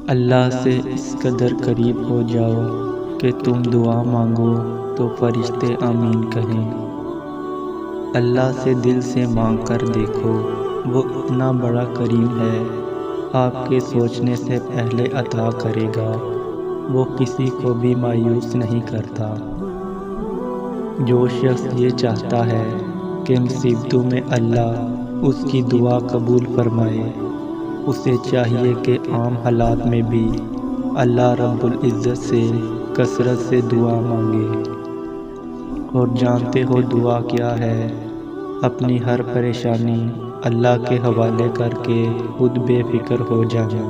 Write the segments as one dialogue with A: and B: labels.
A: اللہ سے اس قدر قریب ہو جاؤ کہ تم دعا مانگو تو فرشتے آمین کہیں۔ اللہ سے دل سے مانگ کر دیکھو، وہ اتنا بڑا کریم ہے، آپ کے سوچنے سے پہلے عطا کرے گا، وہ کسی کو بھی مایوس نہیں کرتا۔ جو شخص یہ چاہتا ہے کہ مصیبتوں میں اللہ اس کی دعا قبول فرمائے، اسے چاہیے کہ عام حالات میں بھی اللہ رب العزت سے کثرت سے دعا مانگے۔ اور جانتے ہو دعا کیا ہے؟ اپنی ہر پریشانی اللہ کے حوالے کر کے خود بے فکر ہو جانا۔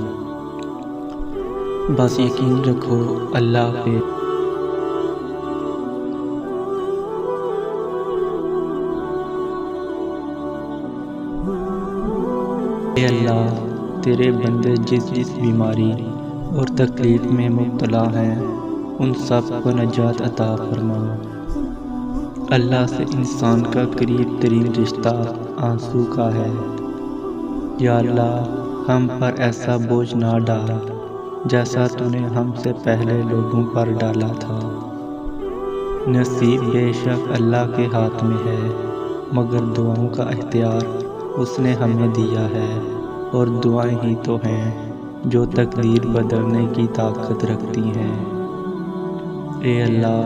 A: بس یقین رکھو، اللہ پہ۔ اے اللہ، تیرے بندے جس جس بیماری اور تکلیف میں مبتلا ہیں، ان سب کو نجات عطا فرما۔ اللہ سے انسان کا قریب ترین رشتہ آنسو کا ہے۔ یا اللہ، ہم پر ایسا بوجھ نہ ڈال جیسا تو نے ہم سے پہلے لوگوں پر ڈالا تھا۔ نصیب بے شک اللہ کے ہاتھ میں ہے، مگر دعاؤں کا اختیار اس نے ہمیں دیا ہے، اور دعائیں ہی تو ہیں جو تقدیر بدلنے کی طاقت رکھتی ہیں۔ اے اللہ،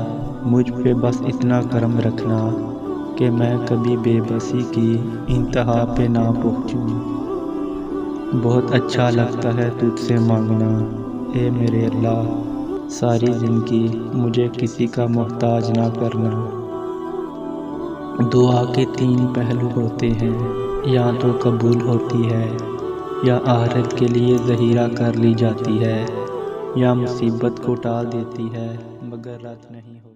A: مجھ پہ بس اتنا کرم رکھنا کہ میں کبھی بے بسی کی انتہا پہ نہ پہنچوں۔ بہت اچھا لگتا ہے تجھ سے مانگنا، اے میرے اللہ، ساری زندگی مجھے کسی کا محتاج نہ کرنا۔ دعا کے 3 پہلو ہوتے ہیں، یا تو قبول ہوتی ہے، یا آخرت کے لیے ذخیرہ کر لی جاتی ہے، یا مصیبت کو ٹال دیتی ہے مگر رد نہیں ہوتی۔